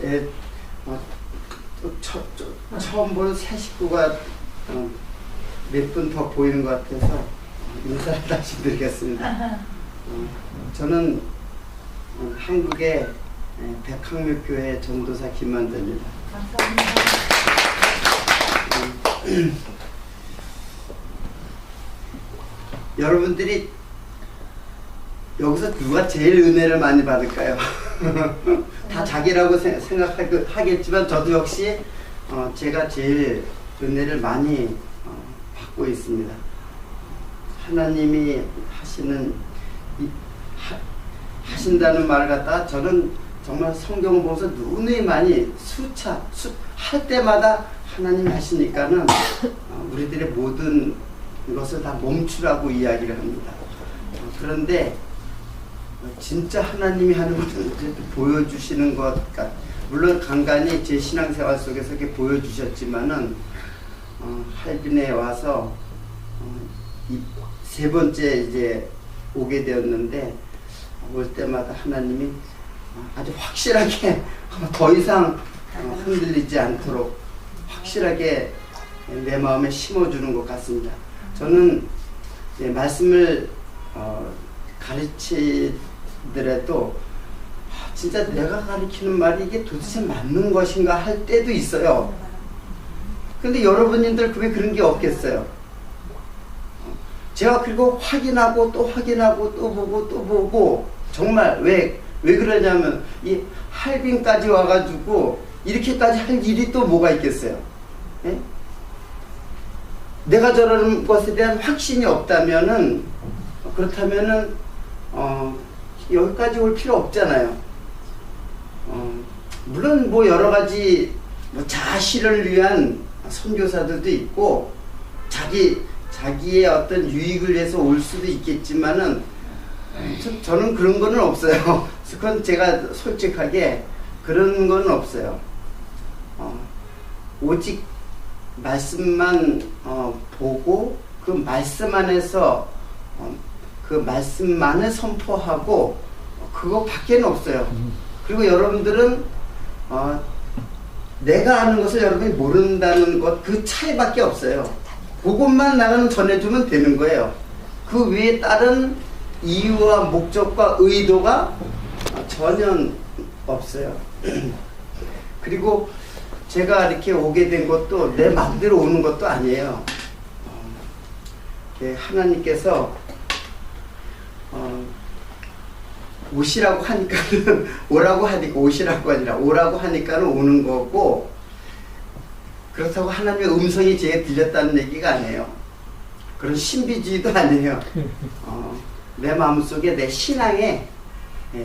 예, 또 처음 보는 새 식구가 몇 분 더 보이는 것 같아서 인사를 다시 드리겠습니다. 저는 한국의 백학묘교회 전도사 김만자입니다. 감사합니다. 여러분들이 여기서 누가 제일 은혜를 많이 받을까요? 다 자기라고 생각하겠지만 저도 역시 제가 제일 은혜를 많이 받고 있습니다. 하나님이 하신다는 말을 갖다가 저는 정말 성경을 보면서 눈이 많이 할 때마다 하나님이 하시니까는 우리들의 모든 것을 다 멈추라고 이야기를 합니다. 그런데 진짜 하나님이 하는 것을 보여주시는 것 같, 물론 간간히 제 신앙생활 속에서 이렇게 보여주셨지만은 할빈에 와서 세 번째 이제 오게 되었는데 올 때마다 하나님이 아주 확실하게 더 이상 흔들리지 않도록 확실하게 내 마음에 심어주는 것 같습니다. 저는 말씀을 가르치더라도 진짜 내가 가르치는 말이 이게 도대체 맞는 것인가 할 때도 있어요. 근데 여러분들 왜 그런 게 없겠어요? 제가 그리고 확인하고 또 확인하고 또 보고 또 보고 정말 왜 그러냐면 이 할빈까지 와가지고 이렇게까지 할 일이 또 뭐가 있겠어요? 예? 내가 저러는 것에 대한 확신이 없다면은 그렇다면은 여기까지 올 필요 없잖아요. 물론 뭐 여러 가지 자아실을 위한 선교사들도 있고 자기의 어떤 유익을 위해서 올 수도 있겠지만은 저는 그런 거는 없어요. 그건 제가 솔직하게 그런 건 없어요. 오직 말씀만 보고 그 말씀 안에서 그 말씀만을 선포하고 그거밖에는 없어요. 그리고 여러분들은 내가 아는 것을 여러분이 모른다는 것 그 차이밖에 없어요. 그것만 나가는 전해주면 되는 거예요. 그 외에 다른 이유와 목적과 의도가 전혀 없어요. 그리고 제가 이렇게 오게 된 것도 내 마음대로 오는 것도 아니에요. 하나님께서 오시라고 하니까는 오라고 하니까 오시라고 아니라 오라고 하니까는 오는 거고, 그렇다고 하나님의 음성이 제게 들렸다는 얘기가 아니에요. 그런 신비주의도 아니에요. 내 마음속에 내 신앙에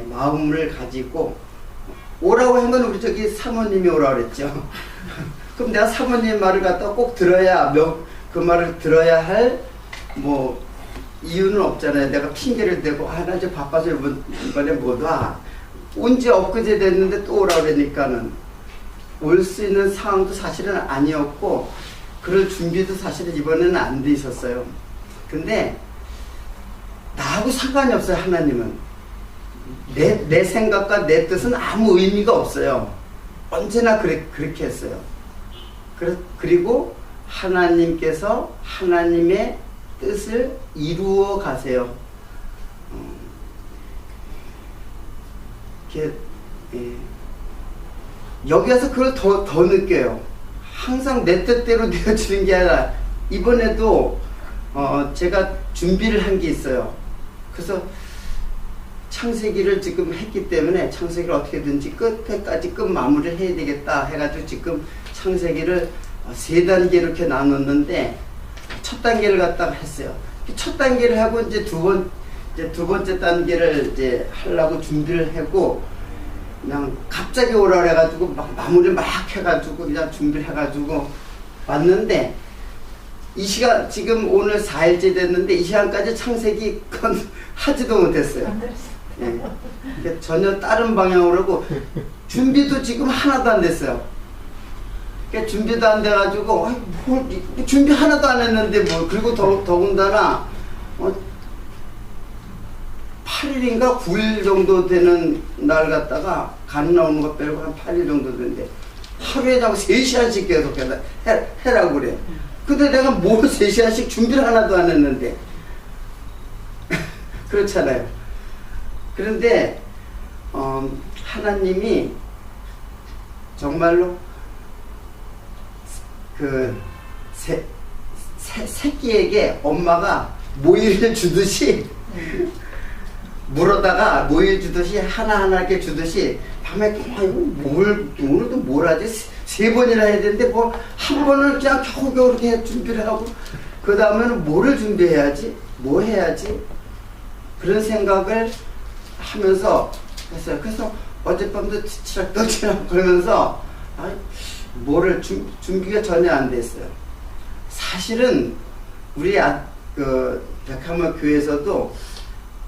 마음을 가지고 오라고 한 건 우리 저기 사모님이 오라고 그랬죠. 그럼 내가 사모님 말을 갖다 꼭 들어야 그 말을 들어야 할 뭐 이유는 없잖아요. 내가 핑계를 대고 나 저 바빠서 이번에 못 와. 온 지 엊그제 됐는데 또 오라고 그러니까는 올 수 있는 상황도 사실은 아니었고 그럴 준비도 사실은 이번에는 안 돼 있었어요. 근데 나하고 상관이 없어요. 하나님은 내 생각과 내 뜻은 아무 의미가 없어요. 언제나 그렇게 했어요. 그리고 하나님께서 하나님의 뜻을 이루어 가세요. 여기 와서 그걸 더 느껴요. 항상 내 뜻대로 되어지는 게 아니라 이번에도 제가 준비를 한 게 있어요. 그래서 창세기를 지금 했기 때문에 창세기를 어떻게든지 끝에까지 끝 마무리를 해야 되겠다 해가지고 지금 창세기를 3단계로 이렇게 나눴는데 첫 단계를 갖다가 했어요. 첫 단계를 하고 이제 두 번째 단계를 이제 하려고 준비를 하고 그냥 갑자기 오라 그래가지고 막 마무리 막 해가지고 그냥 준비를 해가지고 왔는데 이 시간 지금 오늘 4일째 됐는데 이 시간까지 창세기 건 하지도 못했어요. 예. 전혀 다른 방향으로 하고 준비도 지금 하나도 안 됐어요. 그러니까 준비도 안 돼가지고 준비 하나도 안 했는데 뭐. 그리고 더군다나 8일인가 9일 정도 되는 날 갔다가 간 나오는 거 빼고 한 8일 정도 되는데 하루에 자고 3시간씩 계속 해라고 그래. 근데 내가 뭘 3시간씩 준비를 하나도 안 했는데 그렇잖아요. 그런데 하나님이 정말로 그 새끼에게 엄마가 모이를 주듯이 물어다가 모일 주듯이 하나하나 이렇게 주듯이 밤에 오늘도 뭘 하지? 3번이나 해야 되는데 뭐 한 번은 그냥 겨우겨우 이렇게 준비를 하고 그 다음에는 뭐를 준비해야지? 뭐 해야지? 그런 생각을 하면서 했어요. 그래서 어젯밤도 치락떠치락 그러면서 뭐를 준비가 전혀 안 됐어요. 사실은 우리 백화점 교회에서도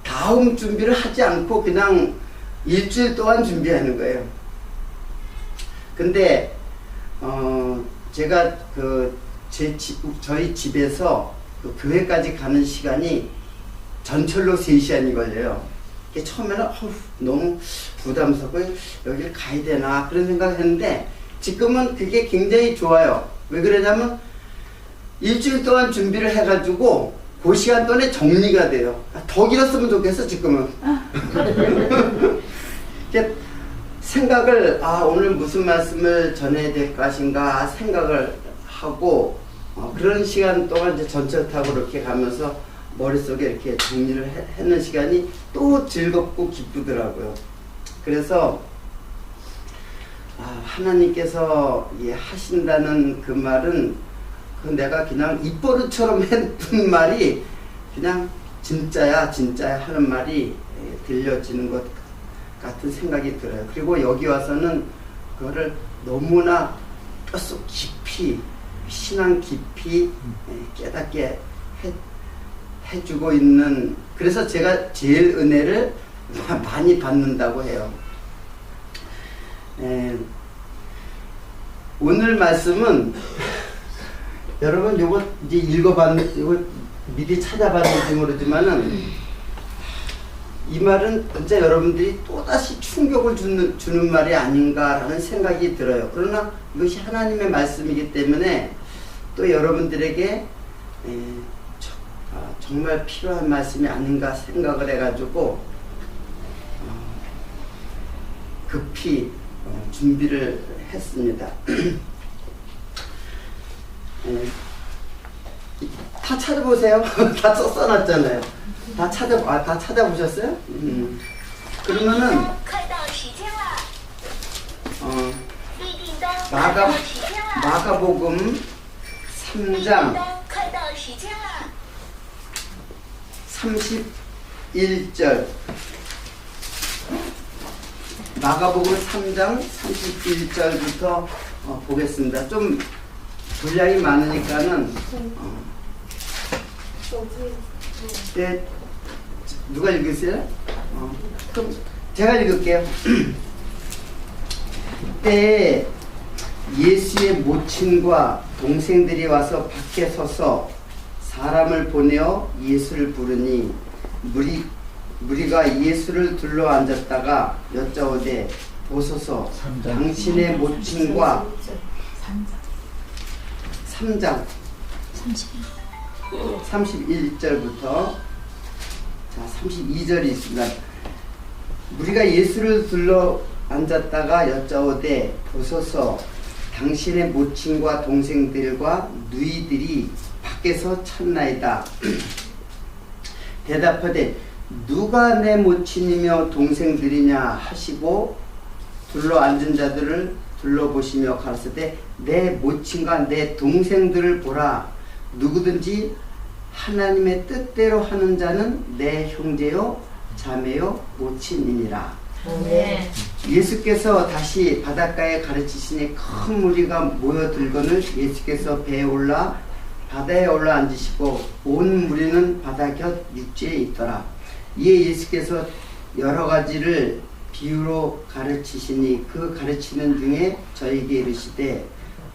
다음 준비를 하지 않고 그냥 일주일 동안 준비하는 거예요. 근데 제가 저희 집에서 그 교회까지 가는 시간이 전철로 3시간이 걸려요. 처음에는 너무 부담스럽고 여길 가야 되나 그런 생각을 했는데 지금은 그게 굉장히 좋아요. 왜 그러냐면 일주일 동안 준비를 해가지고 그 시간 동안에 정리가 돼요. 더 길었으면 좋겠어 지금은. 생각을 오늘 무슨 말씀을 전해야 될 것인가 생각을 하고 그런 시간 동안 이제 전철 타고 이렇게 가면서 머릿속에 이렇게 정리를 하는 시간이 또 즐겁고 기쁘더라고요. 그래서 하나님께서 하신다는 그 말은 내가 그냥 입버릇처럼 했던 말이 그냥 진짜야 하는 말이 들려지는 것 같은 생각이 들어요. 그리고 여기 와서는 그거를 너무나 뼛속 깊이 신앙 깊이 깨닫게 해주고 있는, 그래서 제가 제일 은혜를 많이 받는다고 해요. 오늘 말씀은 여러분 요거 이제 읽어봤는데 이거 미리 찾아봤는지 모르지만은 이 말은 진짜 여러분들이 또다시 충격을 주는 말이 아닌가라는 생각이 들어요. 그러나 이것이 하나님의 말씀이기 때문에 또 여러분들에게 정말 필요한 말씀이 아닌가 생각을 해가지고 급히 준비를 했습니다. 다 찾아보세요. 다 써놨잖아요. 다 찾아보셨어요? 그러면은 마가복음 3장 31절 마가복음 3장 31절부터 보겠습니다. 좀 분량이 많으니까는 네, 누가 읽으세요? 그럼 제가 읽을게요. 그때 예수의 모친과 동생들이 와서 밖에 서서 사람을 보내어 예수를 부르니 무리가 예수를 둘러 앉았다가 여짜오되 보소서 당신의 모친과 3장 31절부터 32절이 있습니다. 우리가 예수를 둘러 앉았다가 여짜오되 보소서 당신의 모친과 동생들과 누이들이 밖에서 찾나이다. 대답하되 누가 내 모친이며 동생들이냐 하시고 둘러 앉은 자들을 둘러보시며 가라사대 내 모친과 내 동생들을 보라. 누구든지 하나님의 뜻대로 하는 자는 내 형제요 자매요 모친이니라. 네. 예수께서 다시 바닷가에 가르치시니 큰 무리가 모여들거늘 예수께서 배에 올라 바다에 올라 앉으시고 온 무리는 바다 곁 육지에 있더라. 이에 예수께서 여러 가지를 비유로 가르치시니 그 가르치는 중에 저에게 이르시되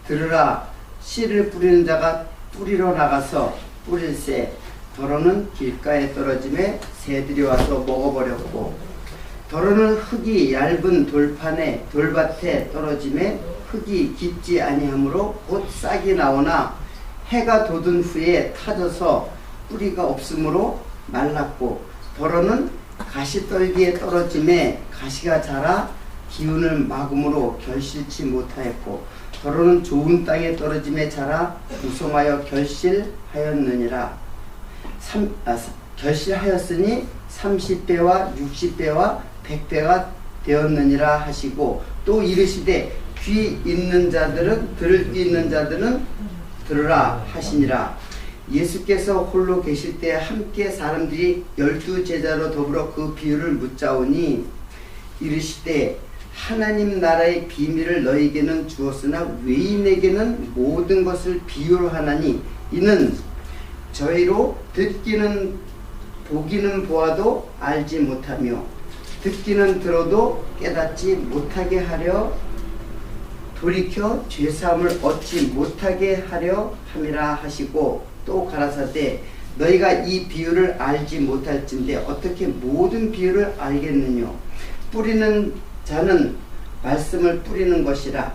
들으라. 씨를 뿌리는 자가 뿌리러 나가서 뿌릴새 더러는 길가에 떨어짐에 새들이 와서 먹어버렸고 더러는 흙이 얇은 돌밭에 떨어짐에 흙이 깊지 아니하므로 곧 싹이 나오나 해가 돋은 후에 타져서 뿌리가 없으므로 말랐고 더러는 가시떨기에 떨어짐에 가시가 자라 기운을 막음으로 결실치 못하였고 더러는 좋은 땅에 떨어짐에 자라 무성하여 결실하였느니라. 결실하였으니 30배와 60배와 100배가 되었느니라 하시고 또 이르시되 귀 있는 자들은 들을 귀 있는 자들은 들으라 하시니라. 예수께서 홀로 계실 때 함께 사람들이 12제자로 더불어 그 비유를 묻자오니 이르시되 하나님 나라의 비밀을 너희에게는 주었으나 외인에게는 모든 것을 비유로 하나니 이는 저희로 듣기는 보기는 보아도 알지 못하며 듣기는 들어도 깨닫지 못하게 하려 돌이켜 죄사함을 얻지 못하게 하려 함이라 하시고 또 가라사대 너희가 이 비유를 알지 못할진대 어떻게 모든 비유를 알겠느냐. 뿌리는 자는 말씀을 뿌리는 것이라.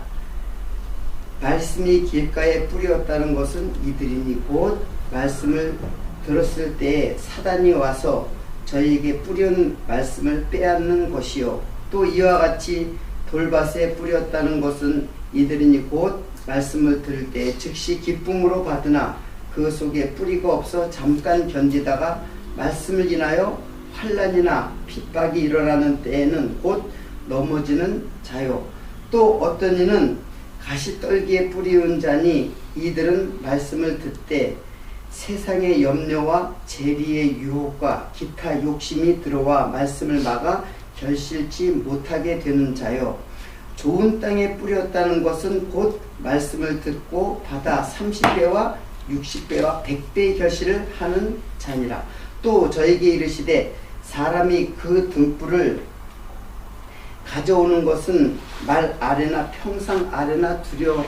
말씀이 길가에 뿌리었다는 것은 이들이니 곧 말씀을 들었을 때에 사단이 와서 저희에게 뿌린 말씀을 빼앗는 것이요 또 이와 같이 돌밭에 뿌렸다는 것은 이들이니 곧 말씀을 들을 때에 즉시 기쁨으로 받으나 그 속에 뿌리가 없어 잠깐 견디다가 말씀을 인하여 환난이나 핍박이 일어나는 때에는 곧 넘어지는 자요 또 어떤 이는 가시떨기에 뿌리운 자니 이들은 말씀을 듣되 세상의 염려와 재리의 유혹과 기타 욕심이 들어와 말씀을 막아 결실치 못하게 되는 자요 좋은 땅에 뿌렸다는 것은 곧 말씀을 듣고 받아 30배와 60배와 100배의 결실을 하는 자니라. 또 저에게 이르시되 사람이 그 등불을 가져오는 것은 말 아래나 평상 아래나 두려함이냐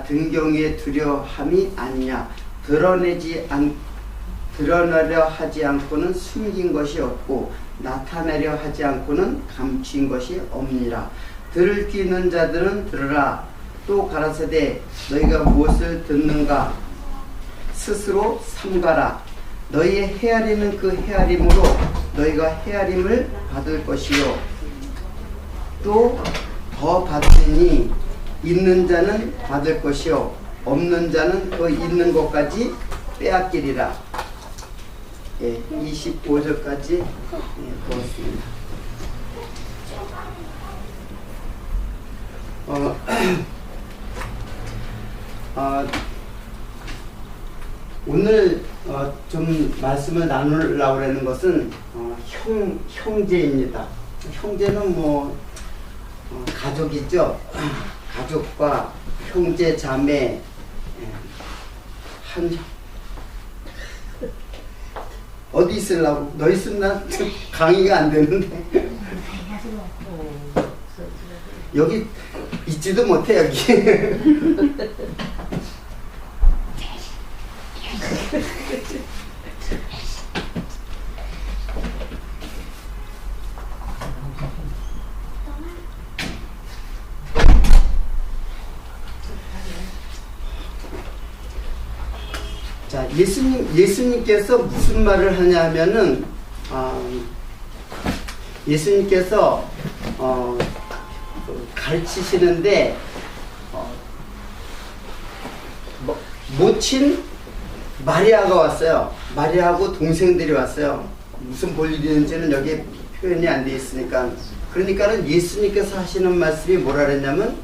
등경에 두려함이 아니냐. 드러내려 하지 않고는 숨긴 것이 없고 나타내려 하지 않고는 감추인 것이 없니라. 들을 귀 있는 자들은 들으라. 또 가라사대 너희가 무엇을 듣는가 스스로 삼가라. 너희의 헤아리는 그 헤아림으로 너희가 헤아림을 받을 것이요 또 더 받으니 있는 자는 받을 것이요 없는 자는 그 있는 것까지 빼앗기리라. 25절까지 보았습니다. 오늘 좀 말씀을 나누려고 하는 것은 형제입니다. 형제는 가족이죠. 가족과 형제 자매 어디 있으려고? 너 있으면 난 강의가 안 되는데 여기 있지도 못해 여기. 자, 예수님께서 무슨 말을 하냐 하면은, 예수님께서, 가르치시는데, 모친 마리아가 왔어요. 마리아하고 동생들이 왔어요. 무슨 볼일이는지는 여기에 표현이 안 돼 있으니까. 그러니까는 예수님께서 하시는 말씀이 뭐라 그랬냐면,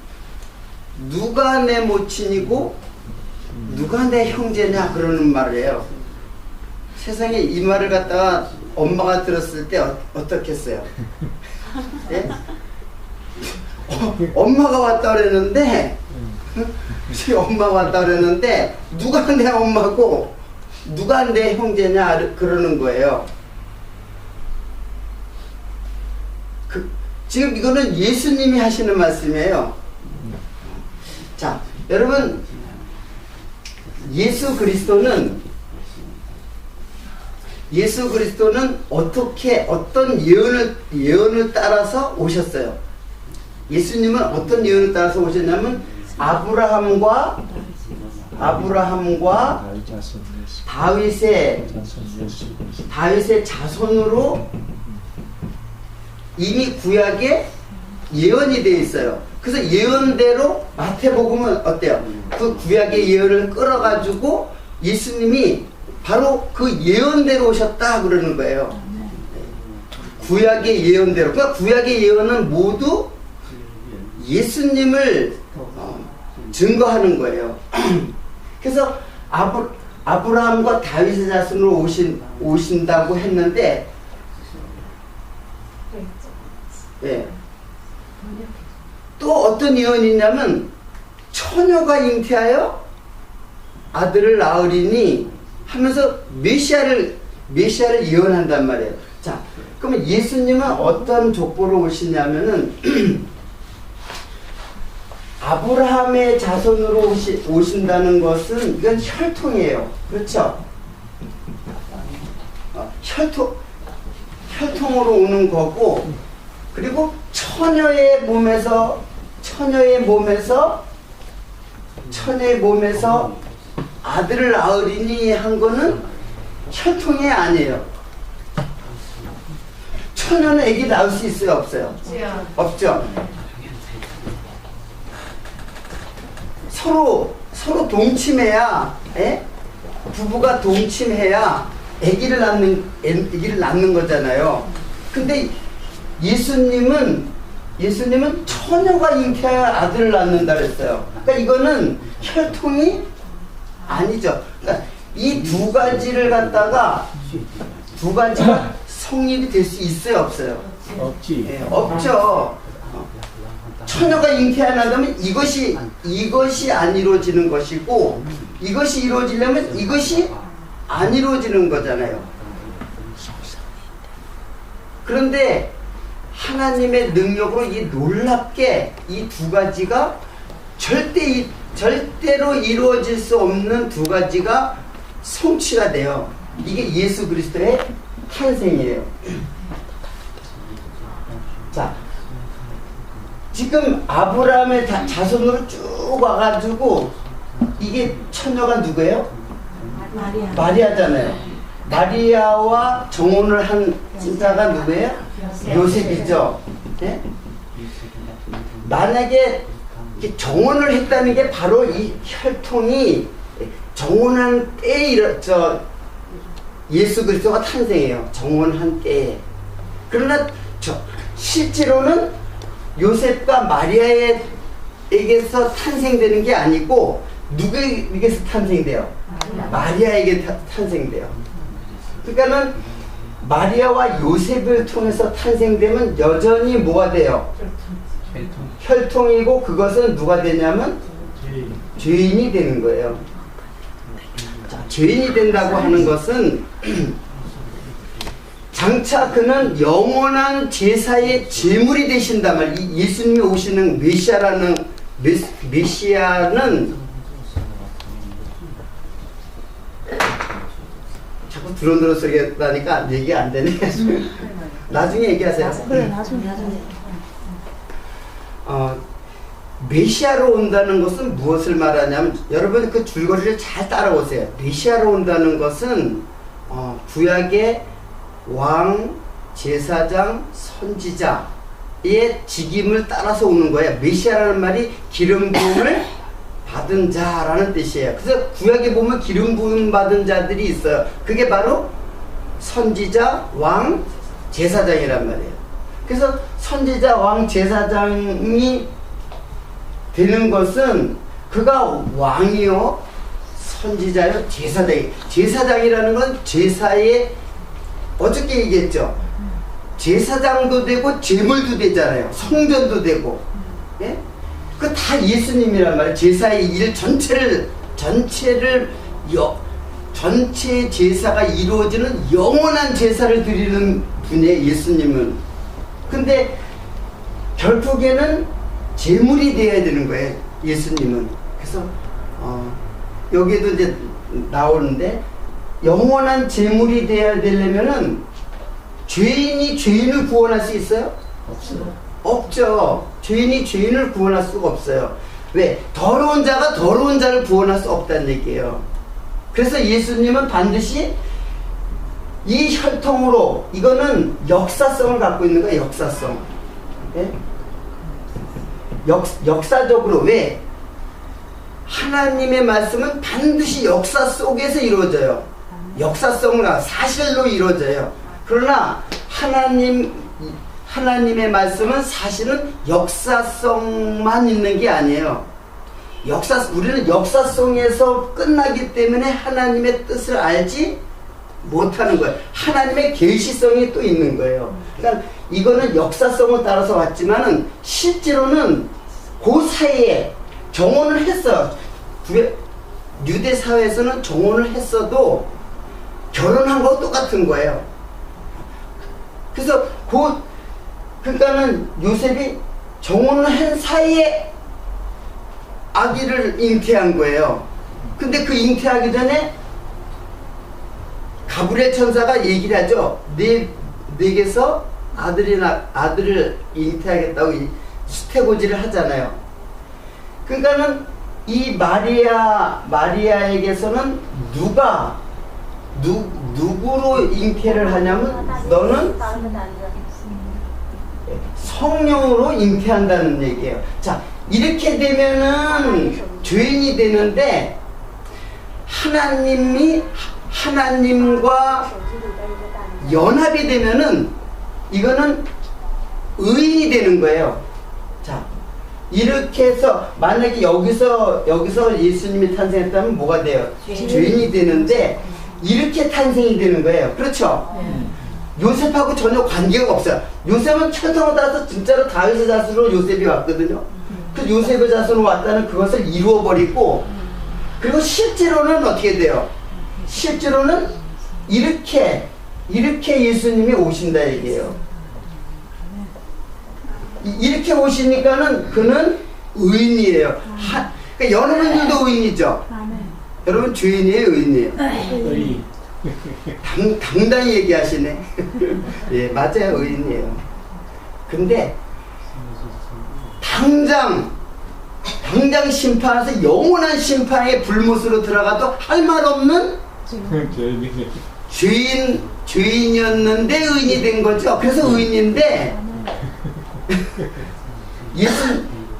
누가 내 모친이고, 누가 내 형제냐 그러는 말이에요. 세상에 이 말을 갖다가 엄마가 들었을 때 어떻겠어요? 네? 엄마가 왔다 그랬는데 우리 엄마가 왔다 그랬는데 누가 내 엄마고 누가 내 형제냐 그러는 거예요. 지금 이거는 예수님이 하시는 말씀이에요. 자, 여러분 예수 그리스도는 어떤 예언을 따라서 오셨어요. 예수님은 어떤 예언을 따라서 오셨냐면 아브라함과 다윗의 자손으로 이미 구약에 예언이 되어 있어요. 그래서 예언대로 마태복음은 어때요? 그 구약의 예언을 끌어가지고 예수님이 바로 그 예언대로 오셨다 그러는 거예요. 구약의 예언대로. 그러니까 구약의 예언은 모두 예수님을 증거하는 거예요. 그래서 아브라함과 다윗의 자손으로 오신다고 했는데, 예. 또 어떤 예언이 있냐면 처녀가 잉태하여 아들을 낳으리니 하면서 메시아를 예언한단 말이에요. 자, 그러면 예수님은 어떤 족보로 오시냐면은 아브라함의 자손으로 오신다는 것은 이건 혈통이에요. 그렇죠? 혈통으로 오는 거고, 그리고 처녀의 몸에서 아들을 낳으리니 한 거는 혈통이 아니에요. 처녀는 아기 낳을 수 있어요, 없어요? 없죠. 서로 동침해야, 부부가 동침해야 아기를 낳는 거잖아요. 근데 예수님은 처녀가 잉태하여 아들을 낳는다 그랬어요. 그러니까 이거는 혈통이 아니죠. 그러니까 이 두 가지가 성립이 될 수 있어요, 없어요? 없지. 네, 없죠. 처녀가 잉태하려면 이것이 안 이루어지는 것이고, 이것이 이루어지려면 이것이 안 이루어지는 거잖아요. 그런데 하나님의 능력으로 이 놀랍게 이 두 가지가 절대로 이루어질 수 없는 두 가지가 성취가 돼요. 이게 예수 그리스도의 탄생이에요. 자, 지금 아브라함의 자손으로 쭉 와가지고 이게 처녀가 누구예요? 마리아잖아요. 마리아와 정혼을 한 자가 누구예요? 요셉이죠. 네? 만약에 정혼을 했다는 게 바로 이 혈통이 정혼한 때에 예수 그리스도가 탄생해요. 정혼한 때에. 그러나 실제로는 요셉과 마리아에게서 탄생되는 게 아니고 누구에게서 탄생돼요? 마리아에게 탄생돼요. 그러니까는 마리아와 요셉을 통해서 탄생되면 여전히 뭐가 돼요? 혈통이고 그것은 누가 되냐면 죄인이 되는 거예요. 자, 죄인이 된다고 하는 것은 장차 그는 영원한 제사의 제물이 되신단 말이에요. 예수님이 오시는 메시아는 자꾸 드론드론 소리가 나니까 얘기가 안 되네. 나중에 얘기하세요. 그래, 나중에. 메시아로 온다는 것은 무엇을 말하냐면, 여러분 그 줄거리를 잘 따라오세요. 메시아로 온다는 것은 구약의 왕, 제사장, 선지자의 직임을 따라서 오는 거예요. 메시아라는 말이 기름 부음을 받은 자라는 뜻이에요. 그래서 구약에 보면 기름 부음 받은 자들이 있어요. 그게 바로 선지자, 왕, 제사장이란 말이에요. 그래서 선지자, 왕, 제사장이 되는 것은 그가 왕이요, 선지자요, 제사장이라는 건 제사의, 어저께 얘기했죠. 제사장도 되고 제물도 되잖아요. 성전도 되고. 예? 그 다 예수님이란 말이에요. 제사의 일 전체 제사가 이루어지는 영원한 제사를 드리는 분이에요, 예수님은. 근데 결국에는 제물이 되어야 되는 거예요, 예수님은. 그래서 여기에도 이제 나오는데 영원한 제물이 되려면은 죄인이 죄인을 구원할 수 있어요? 없죠. 죄인이 죄인을 구원할 수가 없어요. 왜? 더러운 자가 더러운 자를 구원할 수 없다는 얘기예요. 그래서 예수님은 반드시 이 혈통으로, 이거는 역사성을 갖고 있는 거예요. 역사성. 네? 역사적으로. 왜? 하나님의 말씀은 반드시 역사 속에서 이루어져요. 역사성과 사실로 이루어져요. 그러나 하나님의 말씀은 사실은 역사성만 있는 게 아니에요. 우리는 역사성에서 끝나기 때문에 하나님의 뜻을 알지 못하는 거예요. 하나님의 계시성이 또 있는 거예요. 그러니까 이거는 역사성을 따라서 왔지만은 실제로는 그 사이에 정혼을 했어요. 유대 사회에서는 정혼을 했어도 결혼한 거 똑같은 거예요. 그래서 그러니까는 요셉이 정혼을 한 사이에 아기를 잉태한 거예요. 근데 그 잉태하기 전에 가브리엘 천사가 얘기를 하죠. 내게서 아들을 잉태하겠다고 수태고지를 하잖아요. 그러니까는 이 마리아에게서는 누구로 잉태를 하냐면 너는 성령으로 잉태한다는 얘기예요. 자, 이렇게 되면은 죄인이 되는데 하나님과 연합이 되면은 이거는 의인이 되는 거예요. 자, 이렇게 해서 만약에 여기서 예수님이 탄생했다면 뭐가 돼요? 죄인이 되는데 이렇게 탄생이 되는 거예요. 그렇죠? 요셉하고 전혀 관계가 없어요. 요셉은 혈통을 따라서 진짜로 다윗의 자손으로 요셉이 왔거든요. 그 요셉의 자손으로 왔다는 그것을 이루어버리고, 그리고 실제로는 어떻게 돼요? 실제로는 이렇게 예수님이 오신다 얘기예요. 이렇게 오시니까는 그는 의인이에요. 그러니까 여러분들도 의인이죠. 여러분 죄인이에요, 의인이에요? 당당히 얘기하시네. 예, 맞아요, 의인이에요. 근데 당장 심판해서 영원한 심판의 불못으로 들어가도 할 말 없는 죄인이었는데 의인이 된 거죠. 그래서 의인인데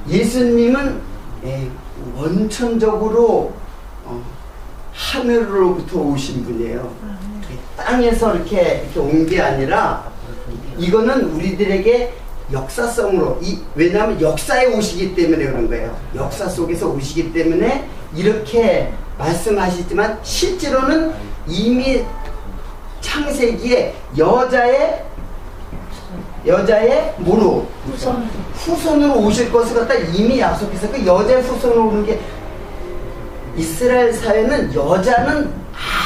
예수님은 원천적으로 하늘로부터 오신 분이에요. 땅에서 이렇게 온 게 아니라 이거는 우리들에게 역사성으로, 왜냐하면 역사에 오시기 때문에 그런 거예요. 역사 속에서 오시기 때문에 이렇게 말씀하시지만 실제로는 이미 창세기에 여자의 뭐로? 후손으로 오실 것을 갖다 이미 약속해서 그 여자의 후손으로 오는 게, 이스라엘 사회는 여자는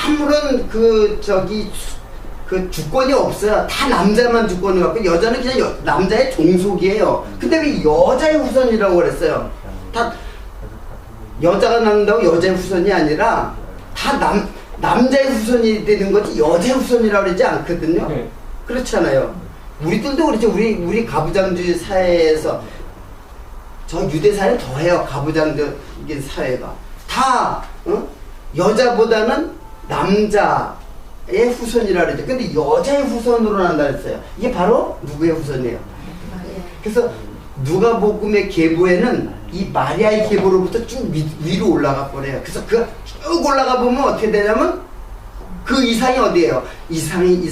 아무런 그 주권이 없어요. 다 남자만 주권이 갖고 여자는 그냥 남자의 종속이에요. 근데 왜 여자의 후손이라고 그랬어요? 다 여자가 낳는다고 여자의 후손이 아니라 다 남자의 후손이 되는 거지 여자의 후손이라고 그러지 않거든요. 그렇잖아요. 우리들도 그렇죠. 우리 가부장주의 사회에서, 저 유대 사회는 더해요. 가부장적인 사회가 다 여자보다는 남자의 후손이라 그러죠. 근데 여자의 후손으로 난다 그랬어요. 이게 바로 누구의 후손이에요? 그래서 누가복음의 계보에는 이 마리아의 계보로부터 쭉 위로 올라가 버려요. 그래서 그 쭉 올라가 보면 어떻게 되냐면 그 이상이 어디예요? 이상이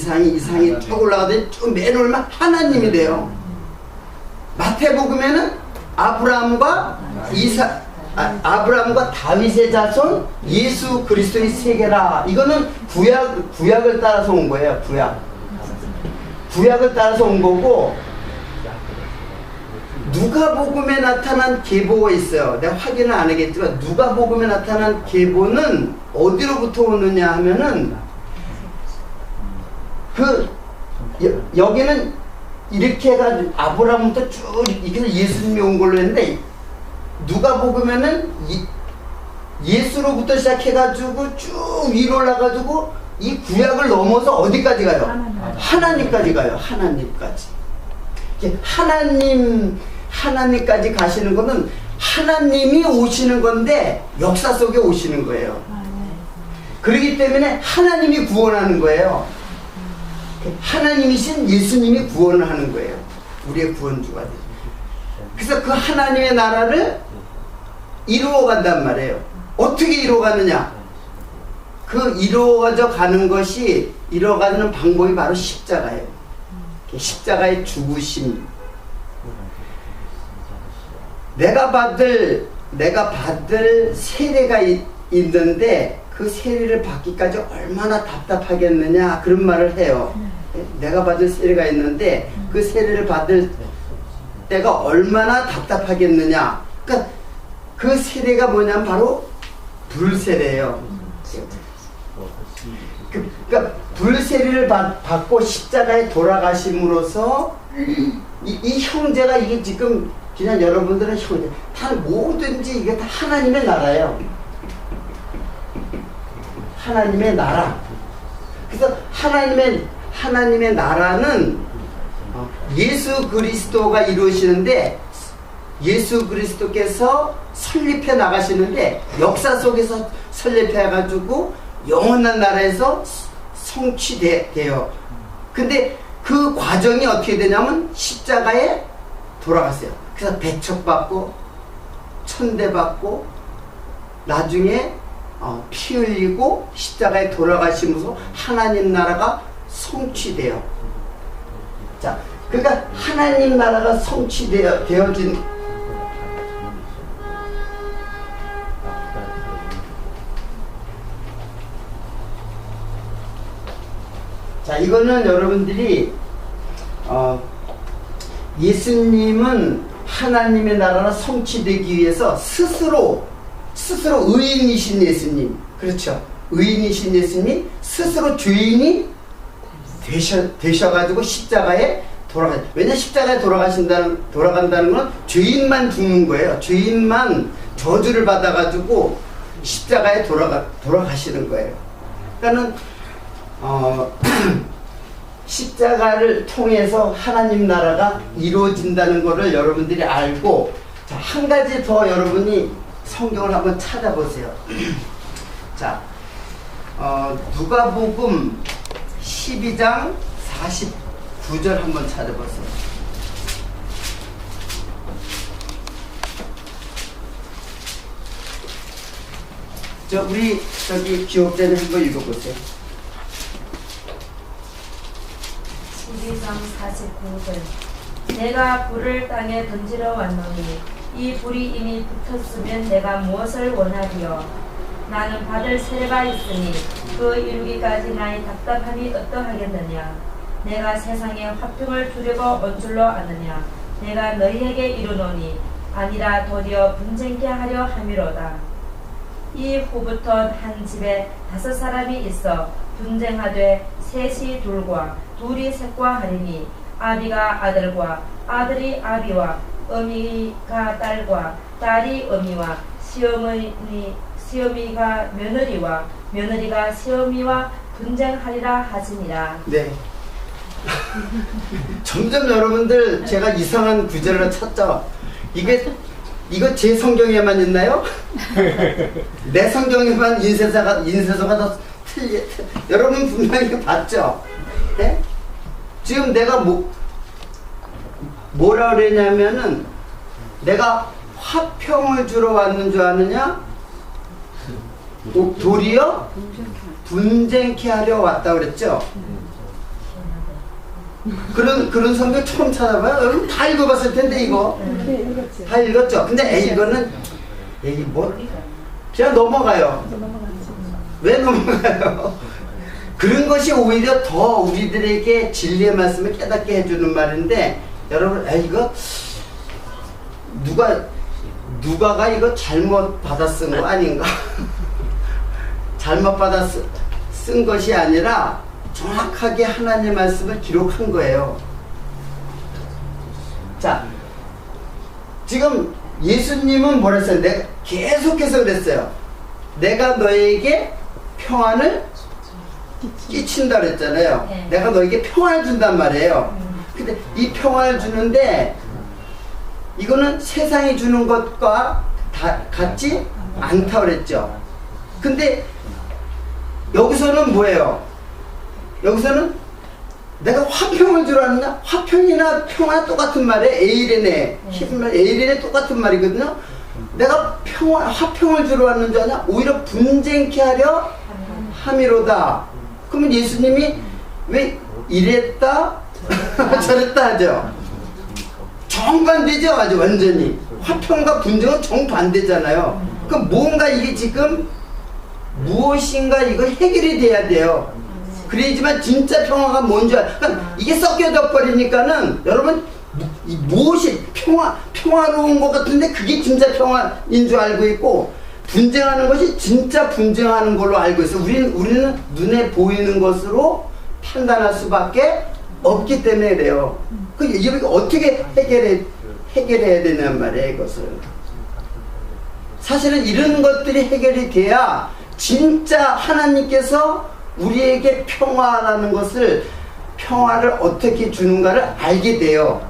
쭉 올라가더니 쭉 맨 올면 하나님이 돼요. 마태복음에는 아브라함과 다윗의 자손 예수 그리스도의 세계라. 이거는 구약을 따라서 온 거예요. 구약을 따라서 온 거고, 누가복음에 나타난 계보가 있어요. 내가 확인은 안 하겠지만 누가복음에 나타난 계보는 어디로부터 오느냐 하면은 여기는 이렇게 해가지고 아브라함부터 쭉 이렇게 해서 예수님이 온 걸로 했는데, 누가복음에는 예수로부터 시작해가지고 쭉 위로 올라가지고 이 구약을 넘어서 어디까지 가요? 하나님까지 가요. 하나님까지. 하나님까지 가시는 거는 하나님이 오시는 건데 역사 속에 오시는 거예요. 그렇기 때문에 하나님이 구원하는 거예요. 하나님이신 예수님이 구원을 하는 거예요. 우리의 구원주가 되죠. 그래서 그 하나님의 나라를 이루어 간단 말이에요. 어떻게 이루어가느냐? 그 이루어져 가는 것이, 이루어가는 방법이 바로 십자가예요. 십자가의 죽으심. 내가 받을 세례가 있는데 그 세례를 받기까지 얼마나 답답하겠느냐, 그런 말을 해요. 내가 받을 세례가 있는데 그 세례를 받을 때가 얼마나 답답하겠느냐. 그러니까 그 세례가 뭐냐면 바로 불세례예요. 그러니까 불세례를 받고 십자가에 돌아가심으로써 이 형제가, 이게 지금 그냥 여러분들은 형제, 다 뭐든지 이게 다 하나님의 나라예요. 하나님의 나라. 그래서 하나님의 나라는 예수 그리스도가 이루시는데, 예수 그리스도께서 설립해 나가시는데, 역사 속에서 설립해 가지고 영원한 나라에서 성취돼요. 근데 그 과정이 어떻게 되냐면 십자가에 돌아갔어요. 그래서 배척받고 천대받고 나중에 피 흘리고 십자가에 돌아가시면서 하나님 나라가 성취돼요. 자, 그러니까 하나님 나라가 성취되어진, 자, 이거는 여러분들이 예수님은 하나님의 나라가 성취되기 위해서 스스로 의인이신 예수님, 그렇죠? 의인이신 예수님 스스로 죄인이 되셔가지고 십자가에 돌아가요. 왜냐, 십자가에 돌아간다는 건 죄인만 죽는 거예요. 죄인만 저주를 받아가지고 십자가에 돌아가시는 거예요. 그러니까는 십자가를 통해서 하나님 나라가 이루어진다는 것을 여러분들이 알고, 자, 한 가지 더 여러분이 성경을 한번 찾아보세요. 자, 누가복음 12장 49절 한번 찾아보세요. 우리 기억자님 한번 읽어보세요. 12장 49절. 내가 불을 땅에 던지러 왔노니 이 불이 이미 붙었으면 내가 무엇을 원하리요? 나는 받을 세례가 있으니 그 이루기까지 나의 답답함이 어떠하겠느냐? 내가 세상에 화평을 주려고 온 줄로 아느냐? 내가 너희에게 이르노니 아니라 도리어 분쟁케 하려 함이로다. 이 후부터 한 집에 5사람이 있어 분쟁하되 셋이 둘과 둘이 셋과 하리니, 아비가 아들과 아들이 아비와 어미가 딸과 딸이 어미와 시어미가 며느리와 며느리가 시어미와 분쟁하리라 하시니라. 네. 점점 여러분들 제가 이상한 구절을 찾죠. 이거 제 성경에만 있나요? 내 성경에만 인쇄서가 더 틀려. 여러분 분명히 봤죠? 네? 지금 내가 뭐라 그랬냐면은, 내가 화평을 주러 왔는 줄 아느냐? 도리어 분쟁케 하려 왔다 그랬죠? 그런 성경 처음 찾아봐요? 여러분 다 읽어봤을 텐데, 이거. 다 읽었죠? 근데 이거는, 그냥 넘어가요. 왜 넘어가요? 그런 것이 오히려 더 우리들에게 진리의 말씀을 깨닫게 해주는 말인데, 여러분, 이거 누가가 이거 잘못 받아 쓴 거 아닌가? 잘못 받아 쓴 것이 아니라 정확하게 하나님의 말씀을 기록한 거예요. 자, 지금 예수님은 뭐랬어요? 내가 계속해서 그랬어요. 내가 너에게 평안을 끼친다 그랬잖아요. 네. 내가 너에게 평안을 준단 말이에요. 근데 이 평안을 주는데 이거는 세상이 주는 것과 같지 않다 그랬죠. 근데 여기서는 뭐예요? 여기서는 내가 화평을 주라느냐? 화평이나 평화 똑같은 말이에요. 에이레네. 에이레네 똑같은 말이거든요. 내가 화평을 주러 왔는 줄 아냐? 오히려 분쟁케 하려 함이로다. 그러면 예수님이 왜 이랬다 저랬다 하죠? 정반대죠. 아주 완전히 화평과 분쟁은 정반대잖아요. 그럼 뭔가 이게 지금 무엇인가 이거 해결이 돼야 돼요. 그래야지만 진짜 평화가 뭔지 그러니까 이게 섞여져 버리니까는 여러분 무엇이 평화로운 것 같은데 그게 진짜 평화인 줄 알고 있고 분쟁하는 것이 진짜 분쟁하는 걸로 알고 있어요. 우리는 눈에 보이는 것으로 판단할 수밖에 없기 때문에 그래요. 이거 어떻게 해결해야 되냔 말이에요. 이것을 사실은 이런 것들이 해결이 돼야 진짜 하나님께서 우리에게 평화라는 것을 평화를 어떻게 주는가를 알게 돼요.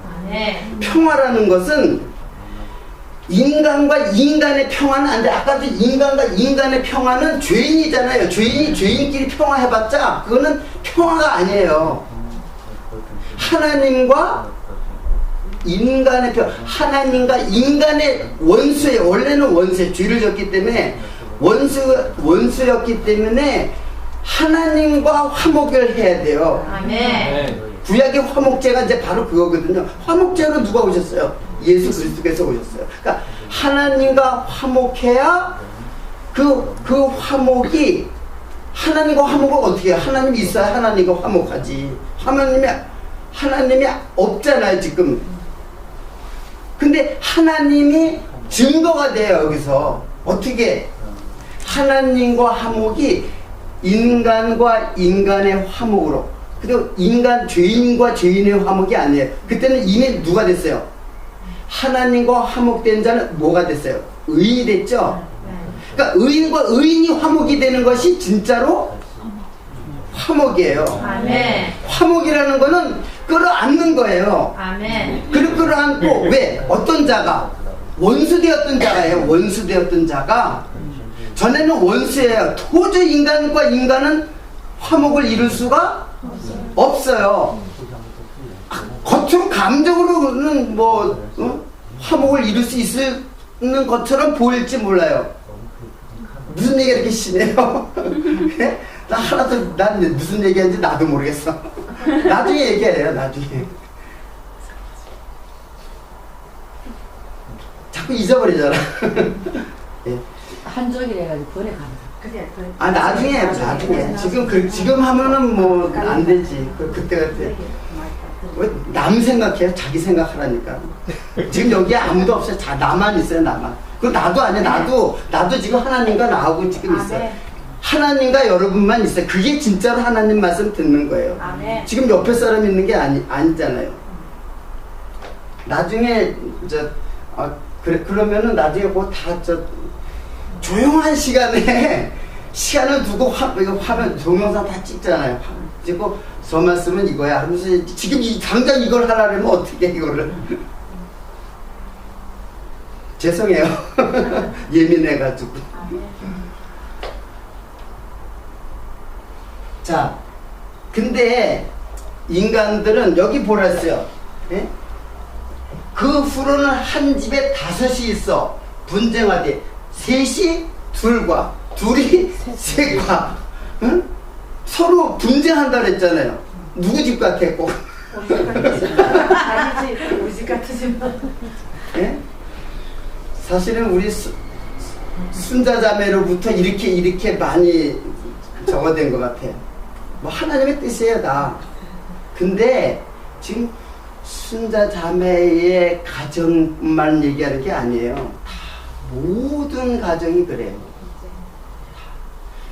평화라는 것은 인간과 인간의 평화는 안 돼. 아까도 인간과 인간의 평화는 죄인이잖아요. 죄인끼리 평화해봤자 그거는 평화가 아니에요. 하나님과 인간의 하나님과 인간의 원수예요. 원래는 원수예요. 죄를 졌기 때문에 원수였기 때문에 하나님과 화목을 해야 돼요. 아멘. 구약의 화목제가 이제 바로 그거거든요. 화목제로 누가 오셨어요? 예수 그리스도께서 오셨어요. 그러니까 하나님과 화목해야 그 화목이 하나님과 화목을 어떻게 해요? 하나님이 있어야 하나님과 화목하지. 하나님이 없잖아요 지금. 근데 하나님이 증거가 돼요. 여기서 어떻게 하나님과 화목이 인간과 인간의 화목으로, 그리고 죄인과 죄인의 화목이 아니에요. 그때는 이미 누가 됐어요? 하나님과 화목된 자는 뭐가 됐어요? 의인이 됐죠. 그러니까 의인과 의인이 화목이 되는 것이 진짜로 화목이에요. 아멘. 화목이라는 거는 끌어안는 거예요. 아멘. 끌어안고 왜? 어떤 자가 원수되었던 자가예요. 원수되었던 자가 전에는 원수예요. 도저히 인간과 인간은 화목을 이룰 수가 없어요. 겉으로 감정으로는 화목을 이룰 수 있는 것처럼 보일지 몰라요. 무슨 얘기가 이렇게 심해요? 난 무슨 얘기하는지 나도 모르겠어. 나중에 얘기해요. 나중에. 자꾸 잊어버리잖아. 예. 한쪽이래가지고 번역하면 나중에. 지금 하면은 뭐 안 되지. 그때 같아. 왜 남 생각해요? 자기 생각하라니까. 지금 여기에 아무도 없어요. 나만 있어요. 나만. 그리고 나도 아니야. 나도 지금 하나님과 나하고 지금 있어요. 하나님과 여러분만 있어요. 그게 진짜로 하나님 말씀 듣는 거예요. 지금 옆에 사람 있는 게 아니잖아요. 나중에 그러면은 나중에 뭐 다 조용한 시간을 두고 화면 동영상 다 찍잖아요. 찍고 저 말씀은 이거야 하면서 지금 당장 이걸 하려면 어떻게 이거를 죄송해요. 예민해가지고. 자, 근데 인간들은 여기 보랬어요. 예? 그 후로는 한 집에 5이 있어. 분쟁하되 셋이 둘과 둘이 셋과 응? 서로 분쟁한다 그랬잖아요. 누구 집 같았고? 우리 집 같으지만 예? 사실은 우리 순자자매로부터 이렇게 많이 적어된 것 같아요. 뭐 하나님의 뜻이에요 다. 근데 지금 순자자매의 가정만 얘기하는 게 아니에요. 다 모든 가정이 그래요.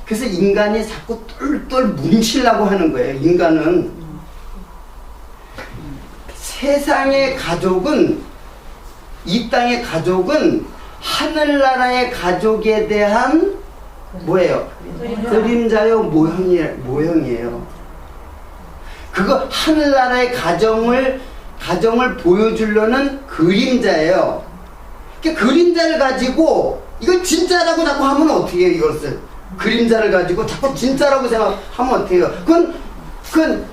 그래서 인간이 자꾸 똘똘 뭉치려고 하는 거예요. 인간은 세상의 가족은, 이 땅의 가족은 하늘나라의 가족에 대한 뭐예요? 그림자요, 모형이에요. 그거 하늘나라의 가정을 보여주려는 그림자예요. 그 그림자를 가지고 이걸 진짜라고 자꾸 하면 어떻게 해요, 이것을? 그림자를 가지고 자꾸 진짜라고 생각하면 어떻게 해요? 그건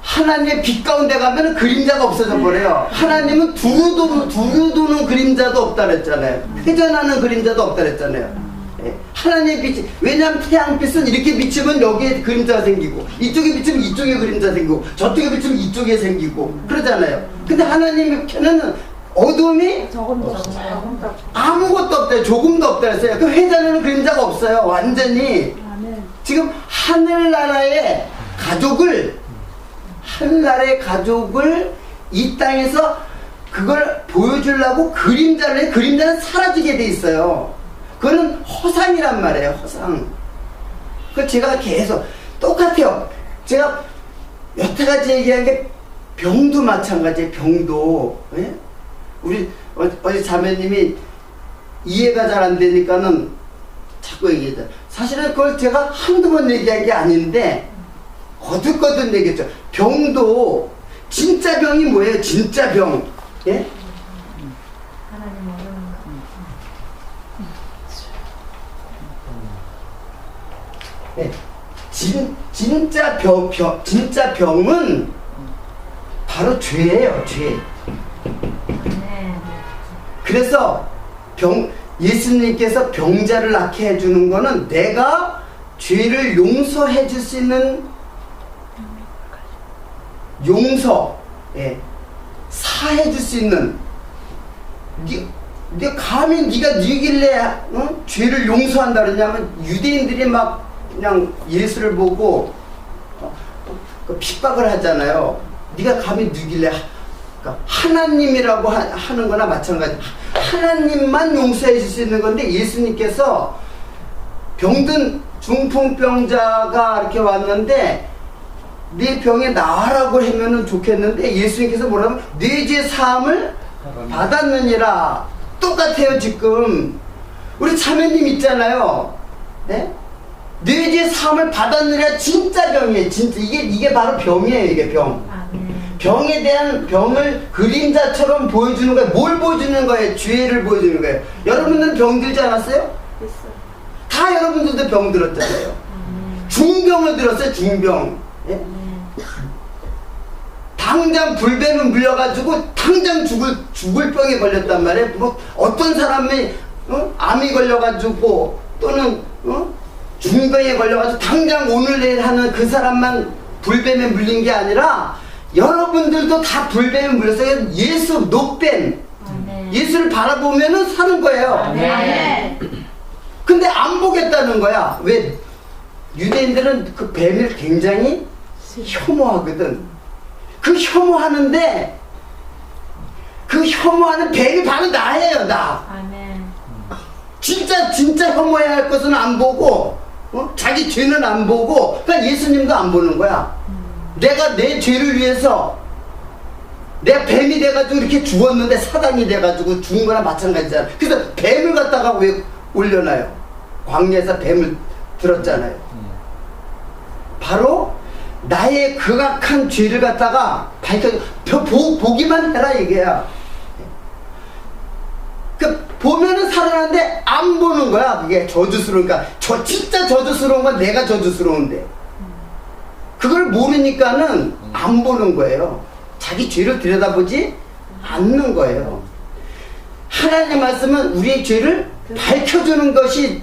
하나님의 빛 가운데 가면 그림자가 없어져 버려요. 하나님은 두루도는 그림자도 없다 그랬잖아요. 회전하는 그림자도 없다 그랬잖아요. 예. 하나님의 빛이, 왜냐하면 태양빛은 이렇게 비치면 여기에 그림자가 생기고, 이쪽에 비치면 이쪽에 그림자 생기고, 저쪽에 비치면 이쪽에 생기고 그러잖아요. 근데 하나님의 켜는 어둠이 아무것도 없대요. 조금도 없다 그랬어요. 그 회전하는 그림자가 없어요. 완전히. 지금 하늘나라의 가족을 이 땅에서 그걸 보여주려고 그림자는 사라지게 돼 있어요. 그거는 허상이란 말이에요. 허상. 그 제가 계속 똑같아요. 제가 여태까지 얘기한 게 병도 마찬가지예요. 병도. 예? 우리 어제 자매님이 이해가 잘 안 되니까는 자꾸 얘기했죠. 사실은 그걸 제가 한두 번 얘기한 게 아닌데 거듭거듭 얘기했죠. 병도 진짜 병이 뭐예요? 진짜 병. 예? 하나님 어려운 거. 네. 진짜 병은 바로 죄예요, 죄. 그래서 예수님께서 병자를 낫게 해주는 거는 내가 죄를 용서해 줄 수 있는 사해 줄 수 있는, 네가 감히 네가 니길래 죄를 용서한다 그러냐면, 유대인들이 막 그냥 예수를 보고 핍박을 하잖아요. 네가 감히 누길래, 그러니까 하나님이라고 하는 거나 마찬가지. 하나님만 용서해 줄 수 있는 건데, 예수님께서 병든 중풍병자가 이렇게 왔는데 네 병에 나으라고 하면은 좋겠는데, 예수님께서 뭐라면 네 죄 사함을 받았느니라. 똑같아요. 지금 우리 자매님 있잖아요. 네? 네 죄 사함을 받았느니라. 진짜 병이에요. 진짜 이게 바로 병이에요. 이게 병. 병에 대한 병을 그림자처럼 보여주는 거예요. 뭘 보여주는 거예요? 죄를 보여주는 거예요. 여러분들은 병 들지 않았어요? 다 여러분들도 병 들었잖아요. 중병을 들었어요. 중병. 예? 당장 불뱀을 물려가지고 당장 죽을 병에 걸렸단 말이에요. 뭐 어떤 사람이 암이 걸려가지고 또는 중병에 걸려가지고 당장 오늘 내일 하는 그 사람만 불뱀에 물린 게 아니라 여러분들도 다 불뱀에 물렸어요. 예수 노뱀. 예수를 바라보면은 사는 거예요. 근데 안 보겠다는 거야. 왜? 유대인들은 그 뱀을 굉장히 혐오하거든. 그 혐오하는데 그 혐오하는 뱀이 바로 나예요. 나. 진짜 혐오해야 할 것은 안 보고, 자기 죄는 안 보고, 그러니까 예수님도 안 보는 거야. 내가 내 죄를 위해서 내가 뱀이 돼가지고 이렇게 죽었는데, 사단이 돼가지고 죽은 거나 마찬가지잖아. 그래서 뱀을 갖다가 왜 올려놔요? 광야에서 뱀을 들었잖아요. 바로 나의 극악한 죄를 갖다가 보기만 해라 이게야. 그 보면은 살아나는데 안 보는 거야. 그게 저주스러우니까. 진짜 저주스러운 건 내가 저주스러운데, 그걸 모르니까는 안 보는 거예요. 자기 죄를 들여다보지 않는 거예요. 하나님의 말씀은 우리의 죄를 밝혀주는 것이,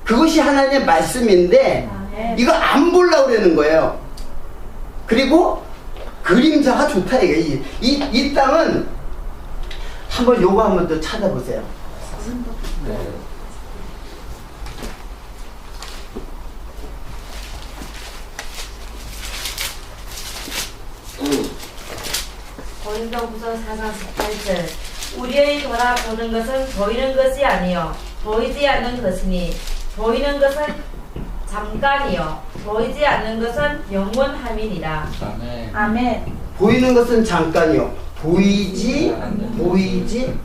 그것이 하나님의 말씀인데, 이거 안 보려고 그러는 거예요. 그리고 그림자가 좋다 이게. 이 땅은 한번 요거 한번 더 찾아보세요. 고린도후서 4장 18절. 우리의 돌아보는 것은 보이는 것이 아니요 보이지 않는 것이니, 보이는 것은 잠깐이요 보이지 않는 것은 영원함이니라. 아멘. 보이는 것은 잠깐이요 보이지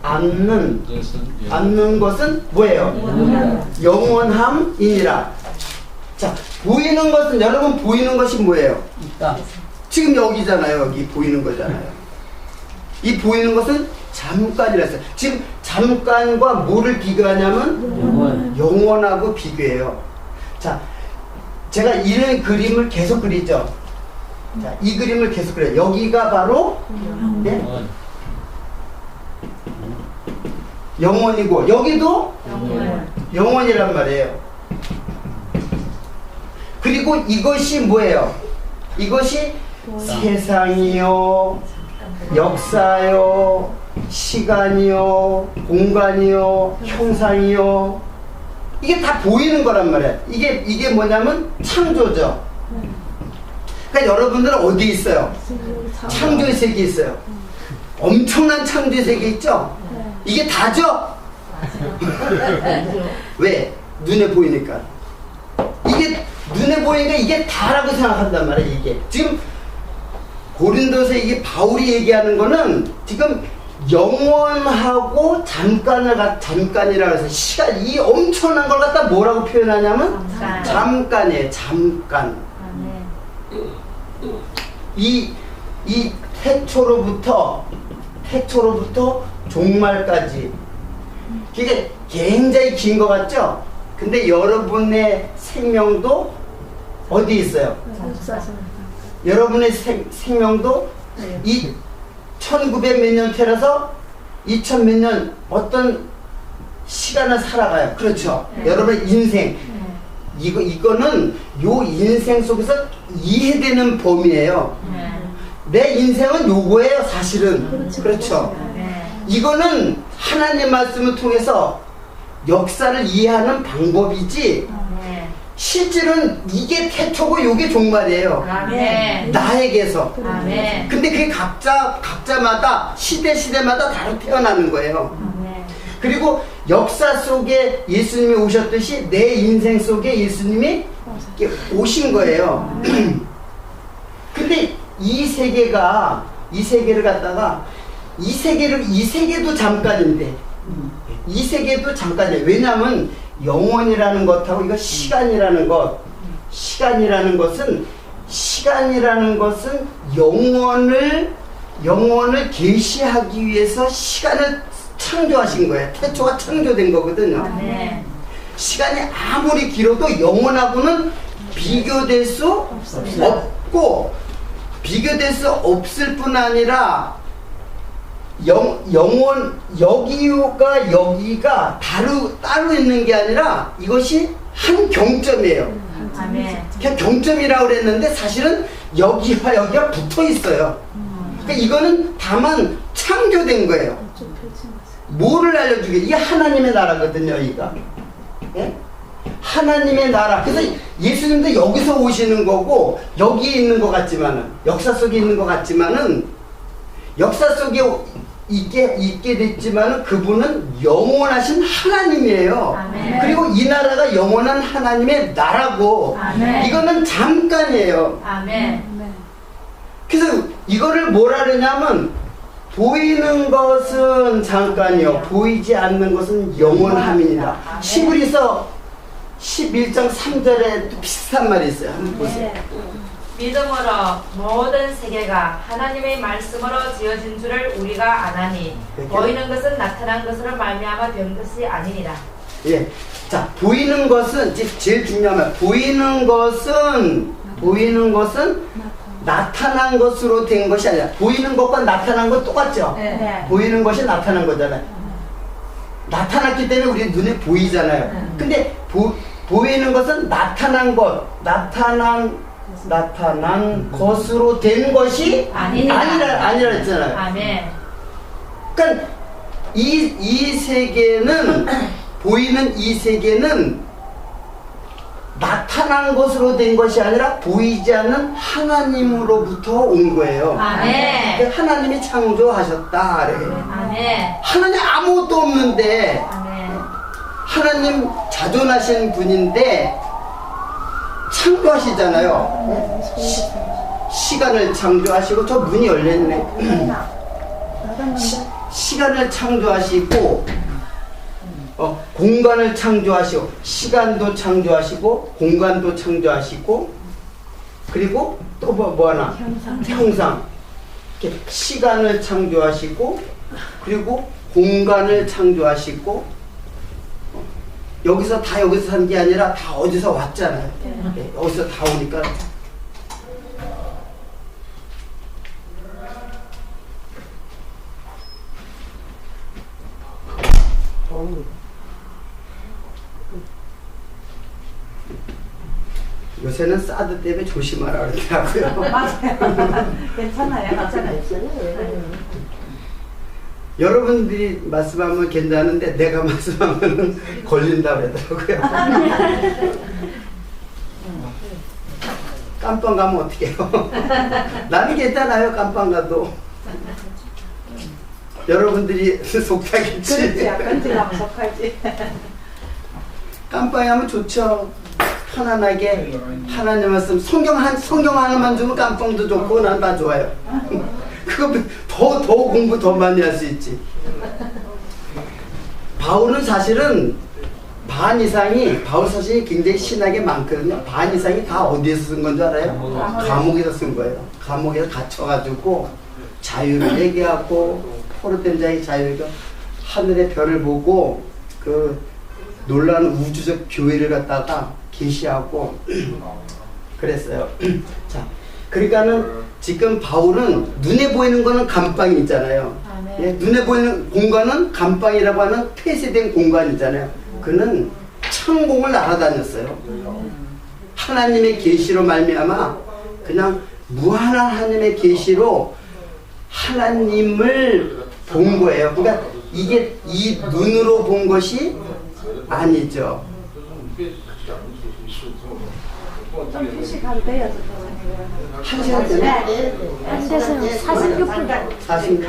않는 것은 뭐예요? 영원함이니라. 자, 보이는 것은, 여러분 보이는 것이 뭐예요? 있다. 지금 여기잖아요. 여기 보이는 거잖아요. 이 보이는 것은 잠깐이라 했어요. 지금 잠깐과 뭐를 비교하냐면 영원하고 비교해요. 자, 제가 이런 그림을 계속 그리죠. 자, 이 그림을 계속 그려요. 여기가 바로 네? 영원이고 여기도 영원이란 말이에요. 그리고 이것이 뭐예요? 이것이 세상이요, 역사요, 시간이요, 공간이요, 형상이요, 이게 다 보이는 거란 말이에요. 이게 뭐냐면 창조죠. 그러니까 여러분들은 어디 있어요? 창조의 세계에 있어요. 엄청난 창조의 세계 있죠? 이게 다죠? 왜? 눈에 보이니까. 이게 눈에 보이니까 이게 다라고 생각한단 말이에요. 이게 지금 고린도서 이게 바울이 얘기하는 거는 지금 영원하고 잠깐이라고 해서 시간, 이 엄청난 걸 갖다 뭐라고 표현하냐면 잠깐이에요. 잠깐. 이 태초로부터 종말까지, 이게 굉장히 긴 것 같죠? 근데 여러분의 생명도 어디 있어요? 여러분의 생명도 이 1900 몇 년 태라서 2000 몇 년 어떤 시간을 살아가요. 그렇죠? 여러분의 인생, 이거는 요 인생 속에서 이해되는 범위예요. 내 인생은 요거예요, 사실은. 그렇죠? 이거는 하나님 말씀을 통해서 역사를 이해하는 방법이지, 실제로는 이게 태초고 요게 종말이에요. 나에게서. 근데 그게 각자마다 시대마다 다르게 태어나는 거예요. 그리고 역사 속에 예수님이 오셨듯이 내 인생 속에 예수님이 오신 거예요. 근데 이 세계를 갖다가 이 세계도 잠깐인데, 이 세계도 잠깐이에요. 왜냐하면 영원이라는 것하고 이거 시간이라는 것은 영원을 계시하기 위해서 시간을 창조하신 거예요. 태초가 창조된 거거든요. 시간이 아무리 길어도 영원하고는 비교될 수 없고, 비교될 수 없을 뿐 아니라 여기가 따로 있는 게 아니라 이것이 한 경점이에요. 그냥 경점이라고 그랬는데 사실은 여기와 여기가 붙어 있어요. 그러니까 이거는 다만 창조된 거예요. 뭐를 알려주게? 이게 하나님의 나라거든요, 이가. 예? 하나님의 나라. 그래서 예수님도 여기서 오시는 거고, 여기에 있는 것 같지만은, 역사 속에 있는 것 같지만은, 역사 속에 있게 됐지만은 그분은 영원하신 하나님이에요. 그리고 이 나라가 영원한 하나님의 나라고, 이거는 잠깐이에요. 그래서 이거를 뭐라 그러냐면, 보이는 것은 잠깐이요, 보이지 않는 것은 영원함이니라. 히브리서 11장 3절에 또 비슷한 말이 있어요. 한번 보세요. 믿음으로 모든 세계가 하나님의 말씀으로 지어진 줄을 우리가 아나니 보이는 것은 나타난 것으로 말미암아 된 것이 아니니라. 예, 자, 보이는 것은 제일 중요한 말. 보이는 것은 나타난 것으로 된 것이 아니라, 보이는 것과 나타난 것 똑같죠? 보이는 것이 나타난 거잖아요. 나타났기 때문에 우리 눈에 보이잖아요. 근데 보이는 것은 나타난 것으로 된 것이 아니라 했잖아요. 그러니까 이 세계는, 보이는 이 세계는 나타난 것으로 된 것이 아니라 보이지 않는 하나님으로부터 온 거예요. 그러니까 하나님이 창조하셨다. 하나님 아무것도 없는데, 하나님 자존하신 분인데 창조하시잖아요. 시간을 창조하시고, 저 문이 열려있네. 시간을 창조하시고 공간을 창조하시고 시간도 창조하시고 공간도 창조하시고 그리고 또 뭐 하나 형상 이렇게 시간을 창조하시고 그리고 공간을 창조하시고 여기서 산 게 아니라 다 어디서 왔잖아요. 네, 어디서 다 오니까 요새는 사드 때문에 조심하라 그러더라고요. 맞아요. 괜찮아요. 여러분들이 말씀하면 괜찮은데 내가 말씀하면 걸린다 그러더라고요. 깜빵 가면 어떻게 해요? 나는 괜찮아요. 깜빵 가도. 여러분들이 속삭이지. 그렇지. 건지라면 속하지. 깜빵에 하면 좋죠. 편안하게 하나님 말씀 성경 하나만 주면 깜빵도 좋고 난 다 좋아요. 그거 더 공부 더 많이 할 수 있지. 바울은 사실은 바울 사실이 굉장히 신학에 많거든요. 반 이상이 다 어디에서 쓴 건 줄 알아요? 감옥에서 쓴 거예요. 감옥에서 갇혀가지고 자유를 얘기하고 포로된 자의 자유가 하늘의 별을 보고 그 놀라운 우주적 교회를 갖다가 계시하고 그랬어요. 자, 그러니까는 지금 바울은 눈에 보이는 거는 감방이 있잖아요. 예, 눈에 보이는 공간은 감방이라고 하는 폐쇄된 공간이잖아요. 그는 창공을 날아다녔어요. 하나님의 계시로 말미암아 그냥 무한한 하나님의 계시로 하나님을 본 거예요. 그러니까 이게 이 눈으로 본 것이 아니죠. 휴식하면 돼요. 한 시간 전에 한 데서 46분 40분.